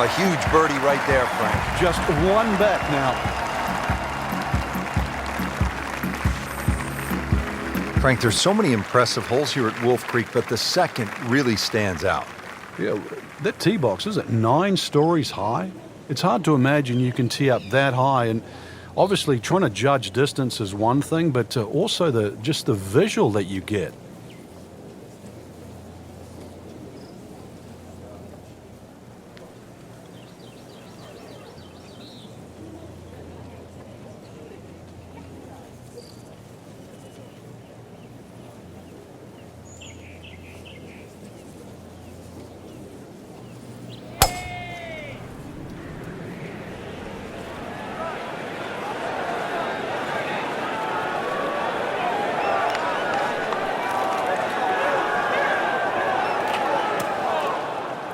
Oh, a huge birdie right there, Frank. Just one back now. Frank, there's so many impressive holes here at Wolf Creek, but the second really stands out. Yeah, that tee box is at 9 stories high. It's hard to imagine you can tee up that high, and obviously trying to judge distance is one thing, but also just the visual that you get.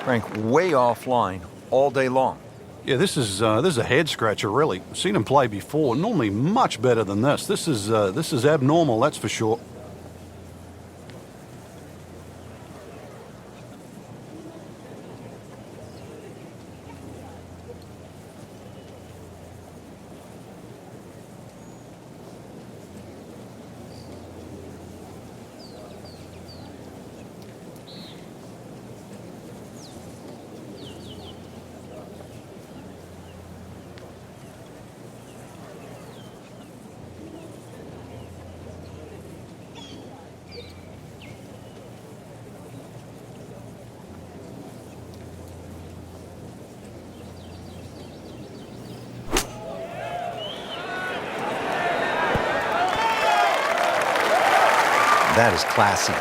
Frank, way offline all day long. Yeah, this is a head scratcher, really. Seen him play before. Normally much better than this. This is abnormal, that's for sure. That is classy.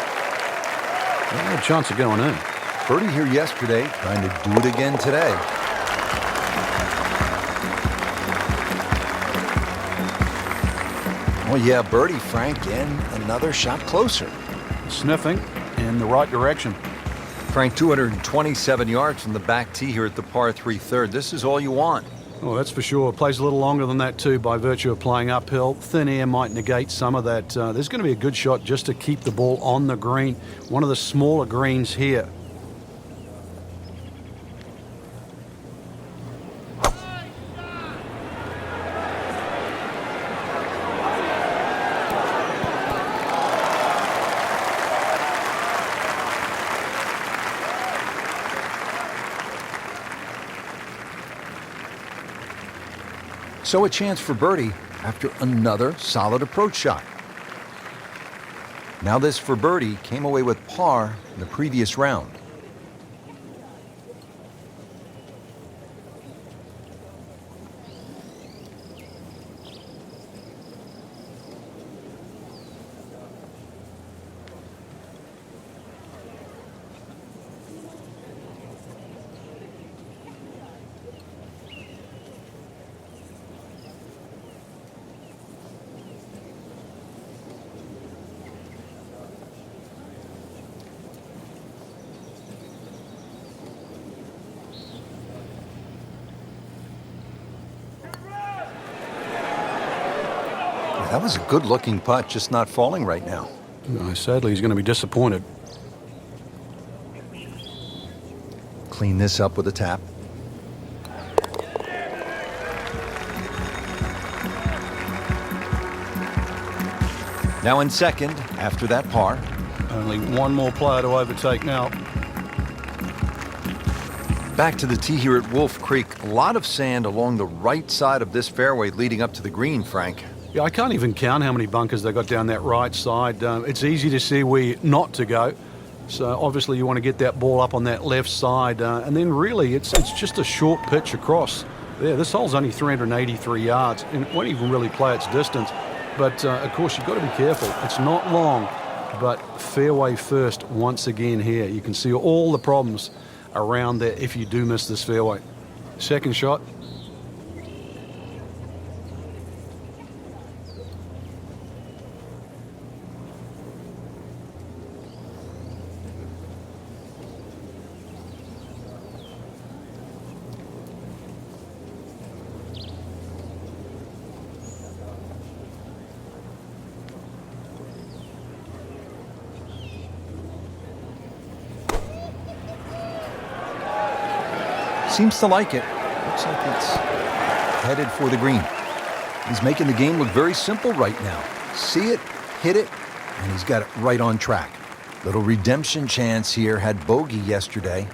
No chance of going in. Birdie here yesterday, trying to do it again today. Oh yeah, birdie, Frank, and another shot closer. Sniffing in the right direction. Frank, 227 yards from the back tee here at the par 3 third. This is all you want. Oh, that's for sure. Plays a little longer than that, too, by virtue of playing uphill. Thin air might negate some of that. There's going to be a good shot just to keep the ball on the green. One of the smaller greens here. So a chance for birdie after another solid approach shot. Now this for birdie came away with par in the previous round. That was a good-looking putt, just not falling right now. Sadly, he's going to be disappointed. Clean this up with a tap. Now in second, after that par. Only one more player to overtake now. Back to the tee here at Wolf Creek. A lot of sand along the right side of this fairway leading up to the green, Frank. Yeah, I can't even count how many bunkers they got down that right side. It's easy to see where not to go. So obviously you want to get that ball up on that left side. And then really it's just a short pitch across. There, this hole's only 383 yards and it won't even really play its distance. But of course you've got to be careful. It's not long, but fairway first once again here. You can see all the problems around there if you do miss this fairway. Second shot. Seems to like it. Looks like it's headed for the green. He's making the game look very simple right now. See it, hit it, and he's got it right on track. Little redemption chance here. Had bogey yesterday.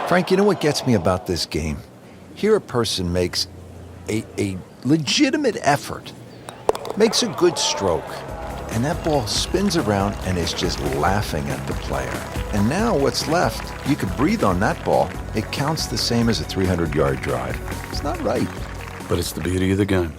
Frank, you know what gets me about this game? Here a person makes a legitimate effort, makes a good stroke, and that ball spins around and is just laughing at the player. And now what's left, you could breathe on that ball. It counts the same as a 300-yard drive. It's not right. But it's the beauty of the game.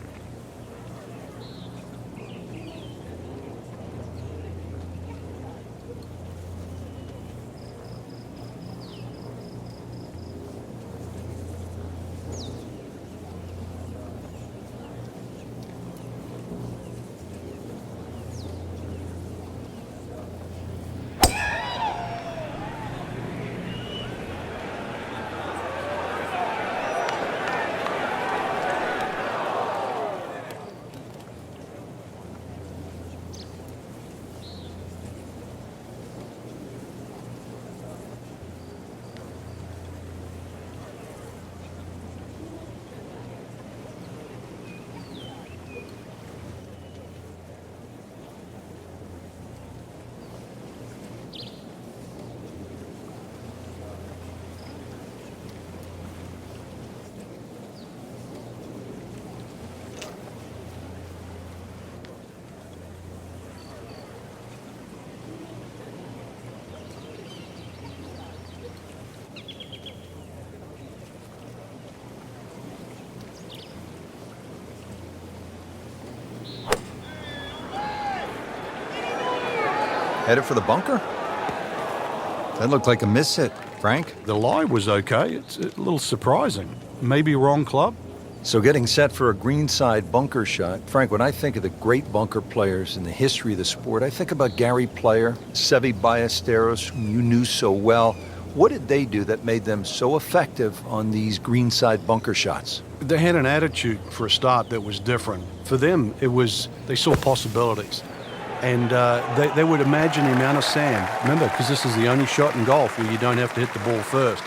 Headed for the bunker? That looked like a miss hit, Frank. The lie was okay. It's a little surprising. Maybe wrong club? So getting set for a greenside bunker shot. Frank, when I think of the great bunker players in the history of the sport, I think about Gary Player, Seve Ballesteros, whom you knew so well. What did they do that made them so effective on these greenside bunker shots? They had an attitude for a start that was different. For them, it was, they saw possibilities. And they would imagine the amount of sand. Remember, because this is the only shot in golf where you don't have to hit the ball first.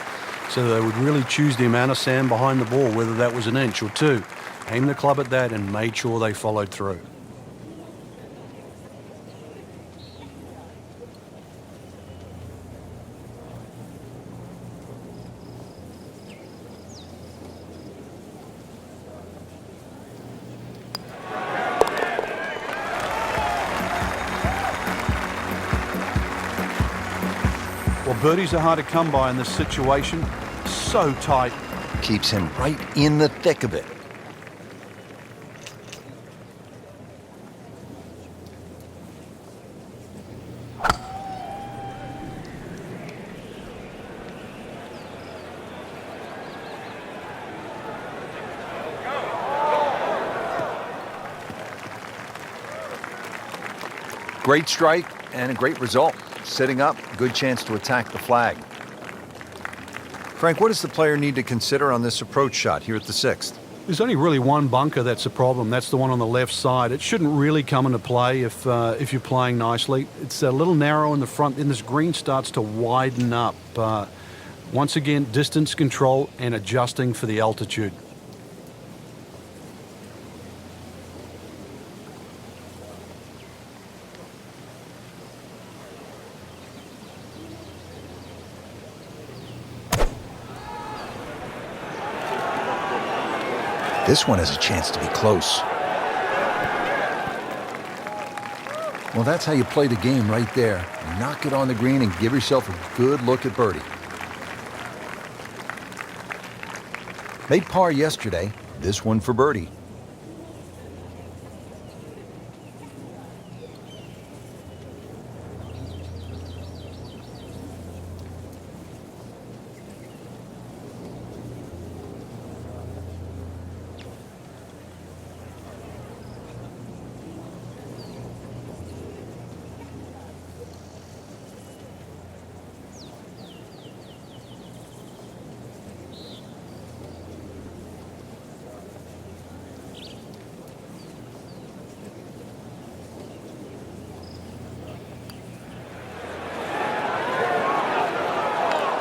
So they would really choose the amount of sand behind the ball, whether that was an inch or two. Aim the club at that and made sure they followed through. Well, birdies are hard to come by in this situation. So tight. Keeps him right in the thick of it. Great strike and a great result. Sitting up, good chance to attack the flag. Frank, what does the player need to consider on this approach shot here at the 6th? There's only really one bunker that's a problem. That's the one on the left side. It shouldn't really come into play if you're playing nicely. It's a little narrow in the front, and this green starts to widen up. Once again, distance control and adjusting for the altitude. This one has a chance to be close. Well, that's how you play the game right there. Knock it on the green and give yourself a good look at birdie. Made par yesterday, this one for birdie.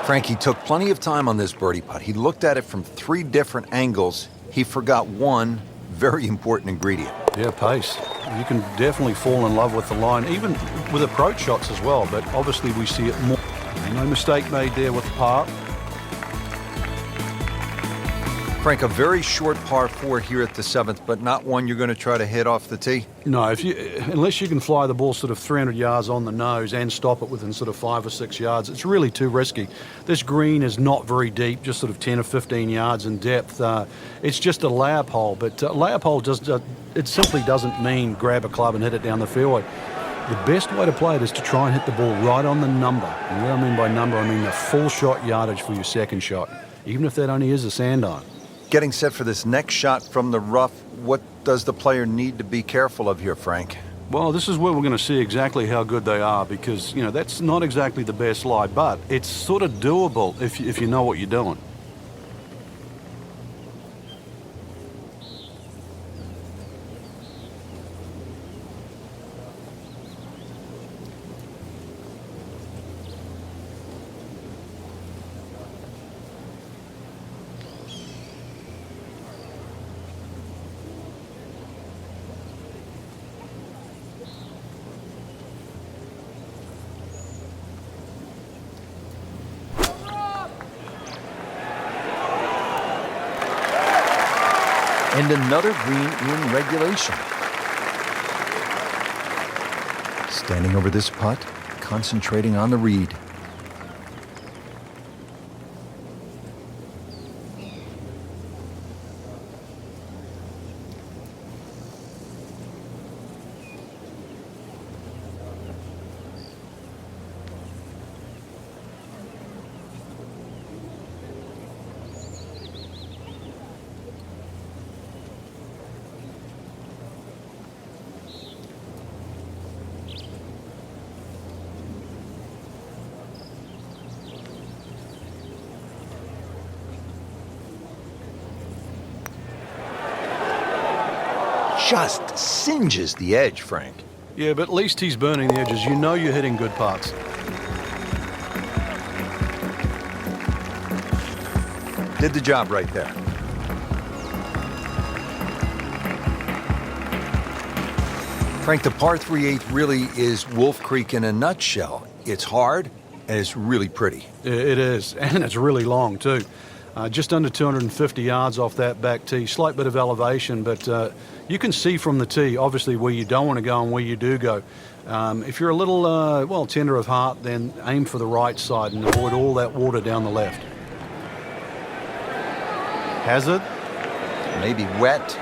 Frankie took plenty of time on this birdie putt. He looked at it from 3 different angles. He forgot one very important ingredient. Yeah, pace. You can definitely fall in love with the line, even with approach shots as well, but obviously we see it more. No mistake made there with the par. Frank, a very short par 4 here at the 7th, but not one you're going to try to hit off the tee? No, unless you can fly the ball sort of 300 yards on the nose and stop it within sort of 5 or 6 yards, it's really too risky. This green is not very deep, just sort of 10 or 15 yards in depth. It's just a layup hole, but layup hole it simply doesn't mean grab a club and hit it down the fairway. The best way to play it is to try and hit the ball right on the number. And what I mean by number, I mean the full shot yardage for your second shot, even if that only is a sand iron. Getting set for this next shot from the rough, what does the player need to be careful of here, Frank? Well, this is where we're going to see exactly how good they are because, that's not exactly the best lie, but it's sort of doable if you know what you're doing. And another green in regulation. Standing over this putt, concentrating on the read. Just singes the edge, Frank. Yeah, but at least he's burning the edges. You know you're hitting good putts. Did the job right there. Frank, the par 3/8 really is Wolf Creek in a nutshell. It's hard and it's really pretty. It is, and it's really long too. Just under 250 yards off that back tee. Slight bit of elevation, but you can see from the tee, obviously, where you don't want to go and where you do go. If you're a little, tender of heart, then aim for the right side and avoid all that water down the left. Hazard. Maybe wet.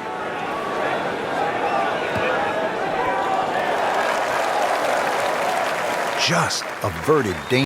Just averted danger.